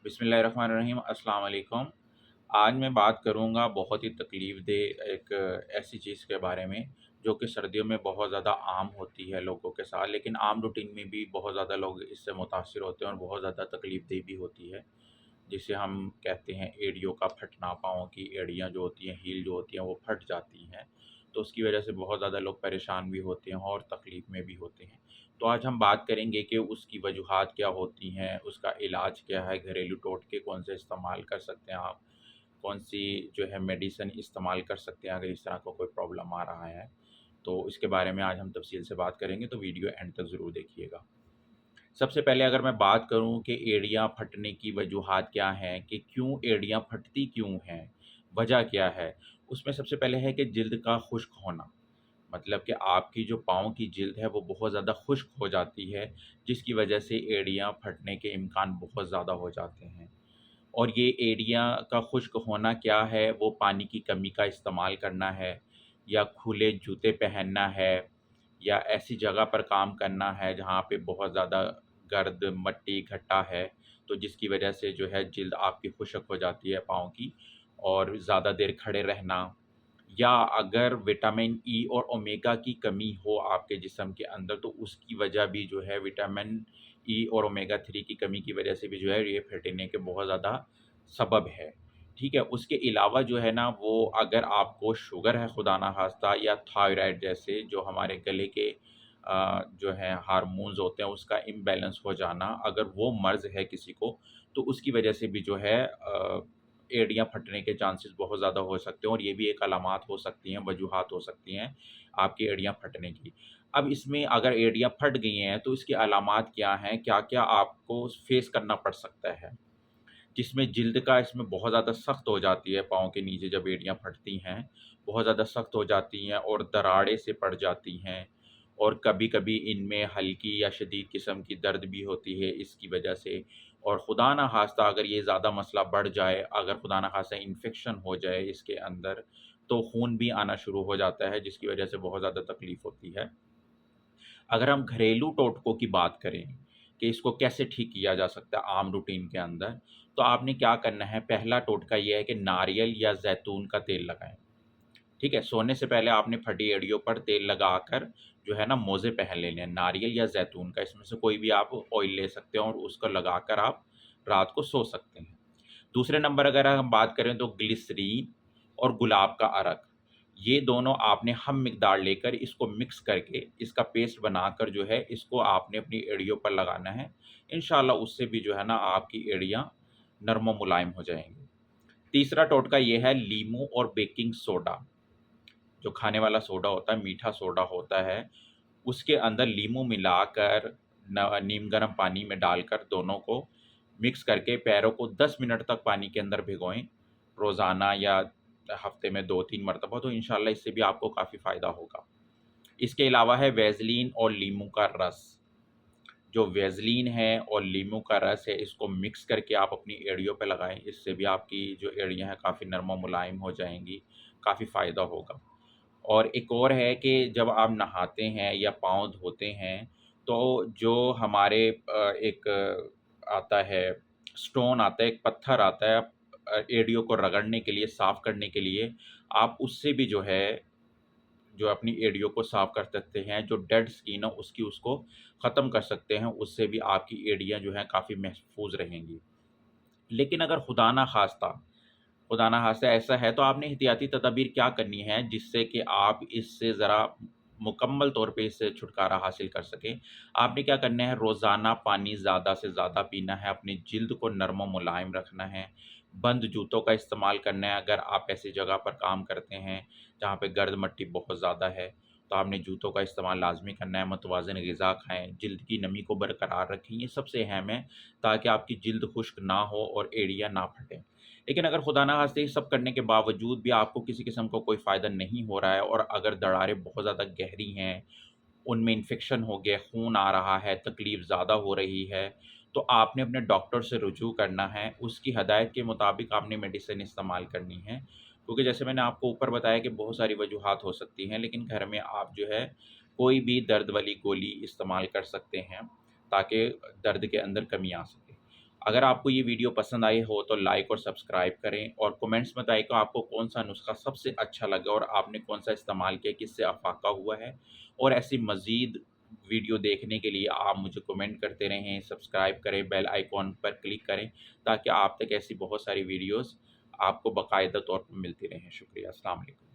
बिस्मिल्लाहिर्रहमानिर्रहीम अस्सलाम वालेकुम। आज मैं बात करूँगा बहुत ही तकलीफ़देह एक ऐसी चीज़ के बारे में जो कि सर्दियों में बहुत ज़्यादा आम होती है लोगों के साथ, लेकिन आम रूटीन में भी बहुत ज़्यादा लोग इससे मुतासिर होते हैं और बहुत ज़्यादा तकलीफ़देह भी होती है, जिसे हम कहते हैं एड़ियों का फटना। पाँव की एड़ियाँ जो होती हैं, हील जो होती हैं, वो फट जाती हैं। तो उसकी वजह से बहुत ज़्यादा लोग परेशान भी होते हैं और तकलीफ़ में भी होते हैं। तो आज हम बात करेंगे कि उसकी वजूहात क्या होती हैं, उसका इलाज क्या है, घरेलू टोटके कौन से इस्तेमाल कर सकते हैं आप, कौन-सी जो है मेडिसिन इस्तेमाल कर सकते हैं अगर इस तरह का कोई प्रॉब्लम आ रहा है। तो इसके बारे में आज हम तफ़सील से बात करेंगे, तो वीडियो एंड तक ज़रूर देखिएगा। सबसे पहले अगर मैं बात करूँ कि एड़ियाँ फटने की वजूहात क्या हैं, कि क्यों एड़ियाँ फटती क्यों हैं, वजह क्या है? उसमें सबसे पहले है कि जिल्द का खुश्क होना। मतलब कि आपकी जो पाँव की जिल्द है वो बहुत ज़्यादा खुश्क हो जाती है, जिसकी वजह से एड़ियाँ फटने के इम्कान बहुत ज़्यादा हो जाते हैं। और ये एड़ियाँ का खुश्क होना क्या है, वो पानी की कमी का इस्तेमाल करना है, या खुले जूते पहनना है, या ऐसी जगह पर काम करना है जहाँ पे बहुत ज़्यादा गर्द, मट्टी इकट्ठा है, तो जिसकी वजह से जो है जिल्द आपकी खुश्क हो जाती है पाँव की, और ज़्यादा देर खड़े रहना, या अगर विटामिन ई और ओमेगा की कमी हो आपके जिस्म के अंदर, तो उसकी वजह भी जो है विटामिन ई और ओमेगा 3 की कमी की वजह से भी जो है ये फटने के बहुत ज़्यादा सबब है। ठीक है? उसके अलावा जो है ना, वो अगर आपको शुगर है खुदा ना ख़ास्ता, या थायराइड जैसे जो हमारे गले के जो है हार्मोन्स होते हैं उसका इम्बैलेंस हो जाना, अगर वो मर्ज़ है किसी को, तो उसकी वजह से भी जो है एड़ियाँ फटने के चांसेस बहुत ज़्यादा हो सकते हैं, और ये भी एक अलामात हो सकती हैं, वजूहात हो सकती हैं आपकी एड़ियाँ फटने की। अब इसमें अगर एड़ियाँ फट गई हैं, तो इसकी अलामात क्या हैं? क्या-क्या आपको फ़ेस करना पड़ सकता है? जिसमें जिल्द का इसमें बहुत ज़्यादा सख्त हो जाती है, पाँव के नीचे जब एड़ियाँ फटती हैं, बहुत ज़्यादा सख्त हो जाती हैं और दरारें से पड़ जाती हैं, और कभी-कभी इनमें हल्की या शदीद किस्म की दर्द भी होती है इसकी वजह से। और खुदा ना ख़ास्ता अगर ये ज़्यादा मसला बढ़ जाए, अगर खुदा ना ख़ास्ता इन्फेक्शन हो जाए इसके अंदर, तो खून भी आना शुरू हो जाता है, जिसकी वजह से बहुत ज़्यादा तकलीफ़ होती है। अगर हम घरेलू टोटकों की बात करें कि इसको कैसे ठीक किया जा सकता है आम रूटीन के अंदर, तो आपने क्या करना है, पहला टोटका ये है कि नारियल या ज़ैतून का तेल लगाएँ। ठीक है? सोने से पहले आपने फटी एड़ियों पर तेल लगाकर जो है ना मोज़े पहन लेने हैं, नारियल या ज़ैतून का, इसमें से कोई भी आप ऑयल ले सकते हैं और उसको लगाकर आप रात को सो सकते हैं। दूसरे नंबर अगर हम बात करें तो ग्लिसरीन और गुलाब का अरक, ये दोनों आपने हम मिकदार लेकर इसको मिक्स करके इसका पेस्ट बनाकर जो है इसको आपने अपनी एड़ियों पर लगाना है। इंशाअल्लाह उससे भी जो है ना आपकी एड़ियाँ नरम व मुलायम हो जाएँगी। तीसरा टोटका ये है लीमू और बेकिंग सोडा, जो खाने वाला सोडा होता है, मीठा सोडा होता है, उसके अंदर लीमू मिलाकर नीम गर्म पानी में डालकर दोनों को मिक्स करके पैरों को 10 मिनट तक पानी के अंदर भिगोएँ, रोज़ाना या हफ़्ते में 2-3 मरतबा, तो इंशाअल्लाह इससे भी आपको काफ़ी फ़ायदा होगा। इसके अलावा है वैसलीन और लीमू का रस। जो वैसलीन है और लीमू का रस है, इसको मिक्स करके आप अपनी एड़ियों पे लगाएँ, इससे भी आपकी जो एड़ियाँ हैं काफ़ी नरम और मुलायम हो जाएँगी, काफ़ी फ़ायदा होगा। और एक और है कि जब आप नहाते हैं या पाँव धोते हैं, तो जो हमारे एक आता है, स्टोन आता है, एक पत्थर आता है, एड़ियों को रगड़ने के लिए, साफ़ करने के लिए, आप उससे भी जो है, जो अपनी एड़ियों को साफ़ कर सकते हैं, जो डेड स्किन है उसकी उसको ख़त्म कर सकते हैं, उससे भी आपकी एड़ियाँ जो हैं काफ़ी महफूज़ रहेंगी। लेकिन अगर खुदा ना ख़ास्ता ऐसा है, तो आपने एहतियाती तदाबीर क्या करनी है जिससे कि आप इससे ज़रा मुकम्मल तौर पे इससे छुटकारा हासिल कर सकें। आपने क्या करना है, रोज़ाना पानी ज़्यादा से ज़्यादा पीना है, अपनी जिल्द को नरम व मुलायम रखना है, बंद जूतों का इस्तेमाल करना है अगर आप ऐसी जगह पर काम करते हैं, जहाँ पे गर्द मट्टी बहुत ज़्यादा है, तो आपने जूतों का इस्तेमाल लाज़मी करना है, मुतवाज़िन ग़िज़ा खाएँ, जिल्द की नमी को बरकरार रखें, ये सबसे अहम है, ताकि आपकी जिल्द खुश्क ना हो और एड़ियाँ ना फटें। लेकिन अगर खुदा ना खास्ते ये सब करने के बावजूद भी आपको किसी किस्म का कोई फ़ायदा नहीं हो रहा है, और अगर दरारें बहुत ज़्यादा गहरी हैं, उनमें इन्फेक्शन हो गया, खून आ रहा है, तकलीफ़ ज़्यादा हो रही है, तो आपने अपने डॉक्टर से रुजू करना है, उसकी हदायत के मुताबिक आपने मेडिसिन इस्तेमाल करनी है। क्योंकि जैसे मैंने आपको ऊपर बताया कि बहुत सारी वजूहात हो सकती हैं, लेकिन घर में आप जो है कोई भी दर्द वाली गोली इस्तेमाल कर सकते हैं, ताकि दर्द के अंदर कमी आ सके। अगर आपको ये वीडियो पसंद आई हो तो लाइक और सब्सक्राइब करें और कमेंट्स में बताएँ कि आपको कौन-सा नुस्ख़ा सबसे अच्छा लगा और आपने कौन-सा इस्तेमाल किया, किससे अफ़ाक़ा हुआ है। और ऐसी मज़ीद वीडियो देखने के लिए आप मुझे कमेंट करते रहें, सब्सक्राइब करें, बेल आइकॉन पर क्लिक करें ताकि आप तक ऐसी बहुत सारी वीडियोज़ आपको बाकायदा तौर पर मिलती रहें। शुक्रिया, अस्सलाम वालेकुम।